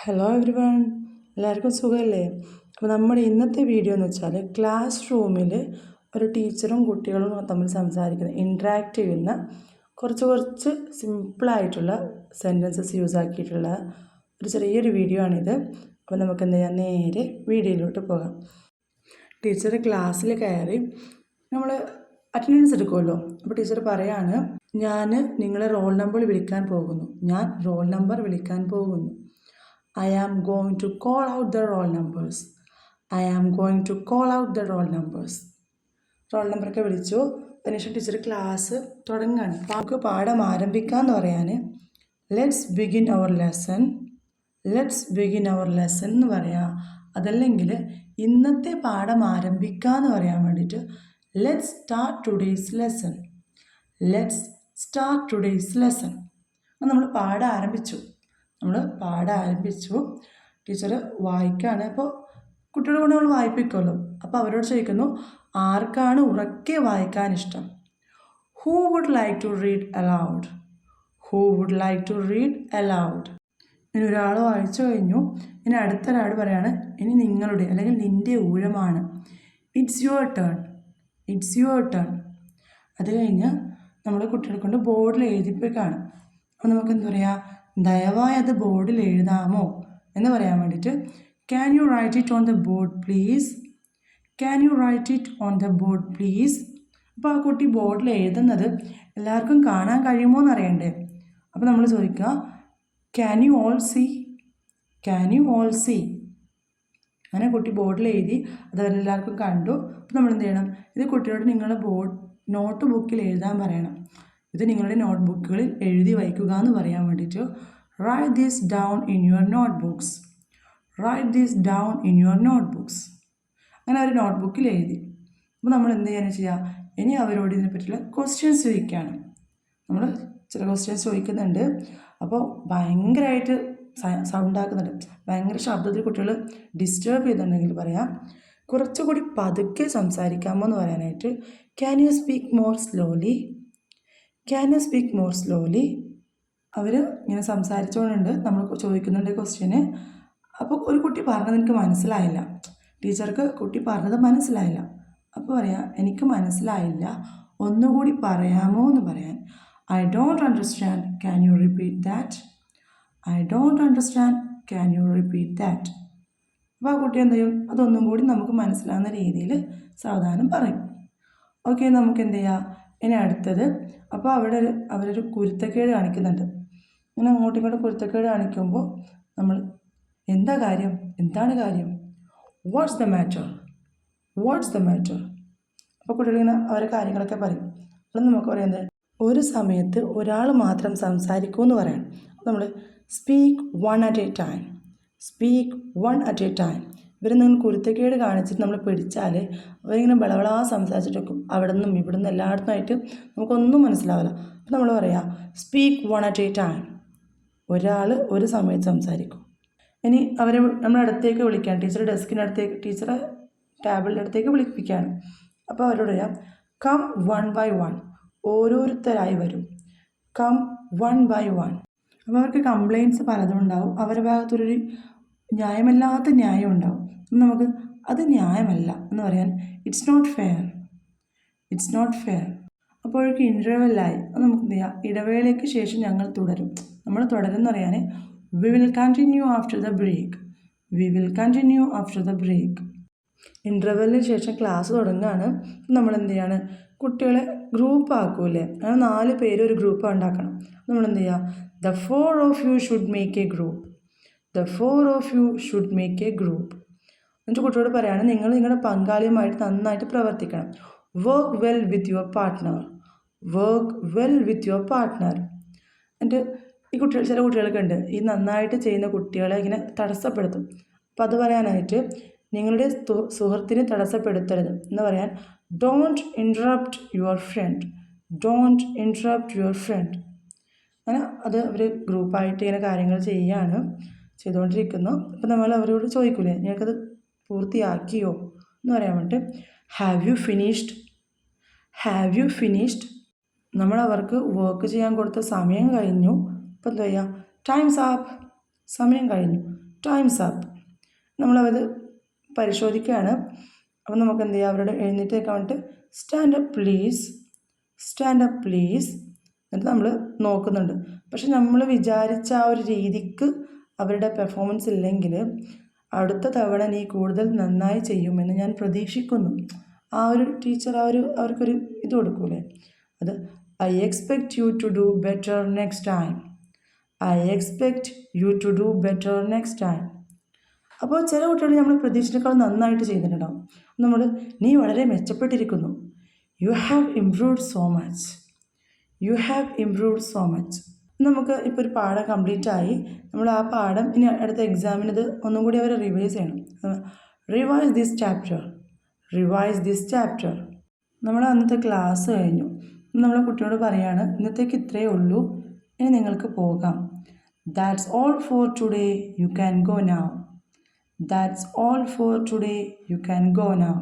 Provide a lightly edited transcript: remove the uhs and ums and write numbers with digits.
Hello every one, എല്ലാവർക്കും സുഖമല്ലേ? അപ്പോൾ നമ്മുടെ ഇന്നത്തെ വീഡിയോ എന്ന് വെച്ചാൽ ക്ലാസ് റൂമിൽ ഒരു ടീച്ചറും കുട്ടികളും തമ്മിൽ സംസാരിക്കുന്ന ഇൻട്രാക്ട് ചെയ്യുന്ന കുറച്ച് സിമ്പിളായിട്ടുള്ള സെൻറ്റൻസസ് യൂസ് ആക്കിയിട്ടുള്ള ഒരു ചെറിയൊരു വീഡിയോ ആണിത്. അപ്പോൾ നമുക്ക് എന്ത് ചെയ്യാം, നേരെ വീഡിയോയിലോട്ട് പോകാം. ടീച്ചർ ക്ലാസ്സിൽ കയറി നമ്മൾ അറ്റൻഡൻസ് എടുക്കുമല്ലോ. അപ്പോൾ ടീച്ചർ പറയാണ്, ഞാൻ നിങ്ങളെ റോൾ നമ്പർ വിളിക്കാൻ പോകുന്നു. ഞാൻ റോൾ നമ്പർ വിളിക്കാൻ പോകുന്നു. I am going to call out the roll numbers. I am going to call out the roll numbers. Roll നമ്പറൊക്കെ വിളിച്ചു. അതിനുശേഷം ടീച്ചർ ക്ലാസ് തുടങ്ങുകയാണ്. നമുക്ക് പാഠം ആരംഭിക്കാമെന്ന് പറയാൻ let's begin our lesson, let's begin our lesson എന്ന് പറയാം. അതല്ലെങ്കിൽ ഇന്നത്തെ പാഠം ആരംഭിക്കാമെന്ന് പറയാൻ വേണ്ടിയിട്ട് let's start today's lesson, let's start today's lesson. നമ്മൾ പാഠം ആരംഭിച്ചു. ടീച്ചർ വായിക്കുകയാണ്. അപ്പോൾ കുട്ടികളെ കൊണ്ട് നമ്മൾ വായിപ്പിക്കുമല്ലോ. അപ്പോൾ അവരോട് ചോദിക്കുന്നു, ആർക്കാണ് ഉറക്കെ വായിക്കാൻ ഇഷ്ടം? Who would like to read aloud? Who would like to read aloud? ഇനി ഒരാൾ വായിച്ചു കഴിഞ്ഞു. ഇനി അടുത്തൊരാൾ പറയാണ്, ഇനി നിങ്ങളുടെ അല്ലെങ്കിൽ നിൻ്റെ ഊഴമാണ്. It's your turn, it's your turn. അത് കഴിഞ്ഞ് നമ്മൾ കുട്ടികളെ കൊണ്ട് ബോർഡിൽ എഴുതിപ്പിക്കുകയാണ്. അപ്പോൾ നമുക്ക് എന്താ പറയുക, ദയവായി അത് ബോർഡിൽ എഴുതാമോ എന്ന് പറയാൻ വേണ്ടിയിട്ട് can you write it on the board please, can you write it on the board please. അപ്പോൾ ആ കുട്ടി ബോർഡിൽ എഴുതുന്നത് എല്ലാവർക്കും കാണാൻ കഴിയുമോ എന്ന് അറിയണ്ടേ. അപ്പോൾ നമ്മൾ ചോദിക്കുക, can you all see, can you all see. അങ്ങനെ കുട്ടി ബോർഡിൽ എഴുതി, അത് എല്ലാവർക്കും കണ്ടു. അപ്പോൾ നമ്മൾ എന്ത് ചെയ്യണം, ഇത് കുട്ടിയോട് നിങ്ങളുടെ നോട്ട് ബുക്കിൽ എഴുതാൻ പറയണം. ഇത് നിങ്ങളുടെ നോട്ട് ബുക്കുകളിൽ എഴുതി വയ്ക്കുക എന്ന് പറയാൻ വേണ്ടിയിട്ട് write this down in your notebooks, write this down in your notebooks. അങ്ങനെ അവർ നോട്ട് ബുക്കിൽ എഴുതി. അപ്പോൾ നമ്മൾ എന്ത് ചെയ്യാൻ ചെയ്യുക, ഇനി അവരോട് ഇതിനെപ്പറ്റിയുള്ള ക്വസ്റ്റ്യൻസ് ചോദിക്കുകയാണ്. നമ്മൾ ചില ക്വസ്റ്റ്യൻസ് ചോദിക്കുന്നുണ്ട്. അപ്പോൾ ഭയങ്കരമായിട്ട് സൗണ്ട് ആക്കുന്നുണ്ട്, ഭയങ്കര ശബ്ദത്തിൽ കുട്ടികൾ ഡിസ്റ്റർബ് ചെയ്തിട്ടുണ്ടെങ്കിൽ പറയാം, കുറച്ചുകൂടി പതുക്കെ സംസാരിക്കാമോ എന്ന് പറയാനായിട്ട് can you speak more slowly, can you speak more slowly. അവർ ഇങ്ങനെ സംസാരിച്ചുകൊണ്ടുണ്ട്, നമ്മൾ ചോദിക്കുന്നുണ്ട് ക്വസ്റ്റ്യന്. അപ്പോൾ ഒരു കുട്ടി പറഞ്ഞത് എനിക്ക് മനസ്സിലായില്ല, ടീച്ചർക്ക് കുട്ടി പറഞ്ഞത് മനസ്സിലായില്ല. അപ്പോൾ പറയാം, എനിക്ക് മനസ്സിലായില്ല, ഒന്നുകൂടി പറയാമോ എന്ന് പറയാൻ I don't understand, can you repeat that, I don't understand, can you repeat that. അപ്പോൾ ആ കുട്ടി എന്ത് ചെയ്യും, അതൊന്നും കൂടി നമുക്ക് മനസ്സിലാവുന്ന രീതിയിൽ സാവധാനം പറയും. ഓക്കെ, നമുക്ക് എന്ത് ചെയ്യാം, ഇനി അടുത്തത്. അപ്പോൾ അവരൊരു കുരുത്തക്കേട് കാണിക്കുന്നുണ്ട്. ഇങ്ങനെ അങ്ങോട്ടും ഇങ്ങോട്ടും കുരുത്തക്കേട് കാണിക്കുമ്പോൾ നമ്മൾ എന്താ കാര്യം, എന്താണ് കാര്യം, what's the matter, what's the matter. അപ്പോൾ കുട്ടികളിങ്ങനെ അവരെ കാര്യങ്ങളൊക്കെ പറയും. അപ്പോൾ നമുക്ക് പറയുന്നത്, ഒരു സമയത്ത് ഒരാൾ മാത്രം സംസാരിക്കൂ എന്ന് പറയണം. നമ്മൾ speak one at A time, speak one at A time. ഇവർ നിങ്ങൾ കുരുത്തക്കേട് കാണിച്ചിട്ട് നമ്മൾ പിടിച്ചാൽ അവരിങ്ങനെ ബളബളാ സംസാരിച്ചിട്ട് വെക്കും. അവിടെ നിന്നും ഇവിടെ നിന്നും എല്ലായിടത്തുമായിട്ട് നമുക്കൊന്നും മനസ്സിലാവില്ല. അപ്പോൾ നമ്മൾ പറയാം speak one at A time, ഒരാൾ ഒരു സമയത്ത് സംസാരിക്കും. ഇനി അവരെ നമ്മുടെ അടുത്തേക്ക് വിളിക്കുകയാണ്, ടീച്ചറുടെ ഡെസ്കിൻ്റെ അടുത്തേക്ക്, ടീച്ചറെ ടേബിളിൻ്റെ അടുത്തേക്ക് വിളിപ്പിക്കുകയാണ്. അപ്പോൾ അവരോട് പറയാം കം വൺ ബൈ വൺ, ഓരോരുത്തരായി വരും, കം വൺ ബൈ വൺ. അപ്പോൾ അവർക്ക് കംപ്ലയിൻറ്റ്സ് പലതും ഉണ്ടാവും, അവരുടെ ഭാഗത്തൊരു ന്യായമല്ലാത്ത ന്യായം ഉണ്ടാവും. നമുക്ക് അത് ന്യായമല്ല എന്ന് പറയാൻ it's not fair, it's not fair. അപ്പോഴേക്ക് ഇൻ്റർവെല്ലായി. അത് നമുക്ക് എന്ത് ചെയ്യാം, ഇടവേളയ്ക്ക് ശേഷം ഞങ്ങൾ തുടരും. നമ്മൾ തുടരുമെന്ന് പറയാൻ we will continue after the break, we will continue after the break. ഇൻ്റർവെല്ലിന് ശേഷം ക്ലാസ് തുടങ്ങുകയാണ്. നമ്മൾ എന്ത് ചെയ്യാണ്, കുട്ടികളെ ഗ്രൂപ്പ് ആക്കൂലേ, അങ്ങനെ 4 പേര് ഒരു ഗ്രൂപ്പ് ഉണ്ടാക്കണം. നമ്മൾ എന്ത് ചെയ്യുക, the 4 of you should make a group, the 4 of you should make a group. എന്നിട്ട് കുട്ടിയോട് പറയുകയാണ്, നിങ്ങൾ നിങ്ങളുടെ പങ്കാളിയുമായിട്ട് നന്നായിട്ട് പ്രവർത്തിക്കണം. Work well with your partner, work well with your partner. എന്നിട്ട് ഈ കുട്ടികൾ, ചില കുട്ടികളൊക്കെ ഉണ്ട്, ഈ നന്നായിട്ട് ചെയ്യുന്ന കുട്ടികളെ ഇങ്ങനെ തടസ്സപ്പെടുത്തും. അപ്പോൾ അത് പറയാനായിട്ട് നിങ്ങളുടെ സുഹൃത്തിനെ തടസ്സപ്പെടുത്തരുത് എന്ന് പറയാൻ don't interrupt your friend, don't interrupt your friend. അങ്ങനെ അത് അവർ ഗ്രൂപ്പായിട്ട് ഇങ്ങനെ കാര്യങ്ങൾ ചെയ്തുകൊണ്ടിരിക്കുന്നു. അപ്പോൾ നമ്മൾ അവരോട് ചോദിക്കൂലേ, നിനക്കത് പൂർത്തിയാക്കിയോ എന്ന് പറയാൻ വേണ്ടിയിട്ട് have you finished, have you finished. നമ്മൾ അവർക്ക് വർക്ക് ചെയ്യാൻ കൊടുത്ത സമയം കഴിഞ്ഞു. അപ്പോൾ എന്താ ചെയ്യുക, ടൈംസ് ആപ്പ്, സമയം കഴിഞ്ഞു. Times up. നമ്മളത് പരിശോധിക്കുകയാണ്. അപ്പം നമുക്ക് എന്ത് ചെയ്യാം, അവരോട് എഴുന്നേറ്റ് നിൽക്കാൻ വേണ്ടിയിട്ട് stand up please, stand up please എന്നിട്ട് നമ്മൾ നോക്കുന്നുണ്ട്. പക്ഷെ നമ്മൾ വിചാരിച്ച ആ ഒരു രീതിക്ക് അവരുടെ പെർഫോമൻസ് ഇല്ലെങ്കിൽ അടുത്ത തവണ നീ കൂടുതൽ നന്നായി ചെയ്യുമെന്ന് ഞാൻ പ്രതീക്ഷിക്കുന്നു. ആ ഒരു ടീച്ചർ അവർക്കൊരു ഇത് കൊടുക്കൂലേ, അത് I expect you to do better next time, I expect you to do better next time. അപ്പോൾ ചില കുട്ടികൾ നമ്മൾ പ്രതീക്ഷിച്ചേക്കാൾ നന്നായിട്ട് ചെയ്തിട്ടുണ്ടാവും. നമ്മൾ നീ വളരെ മെച്ചപ്പെട്ടിരിക്കുന്നു, you have improved so much, you have improved so much. നമുക്ക് ഇപ്പോൾ ഒരു പാഠം കംപ്ലീറ്റ് ആയി. നമ്മൾ ആ പാഠം ഇനി അടുത്ത എക്സാമിന് ഇത് ഒന്നും കൂടി അവർ റിവൈസ് ചെയ്യണം. Revise this chapter, revise this chapter. നമ്മൾ അന്നത്തെ ക്ലാസ് കഴിഞ്ഞു. നമ്മൾ കുട്ടിയോട് പറയാണ്, ഇന്നത്തേക്ക് ഇത്രയേ ഉള്ളൂ, ഇനി നിങ്ങൾക്ക് പോകാം. That's all for today, you can go now. That's all for today. You can go now.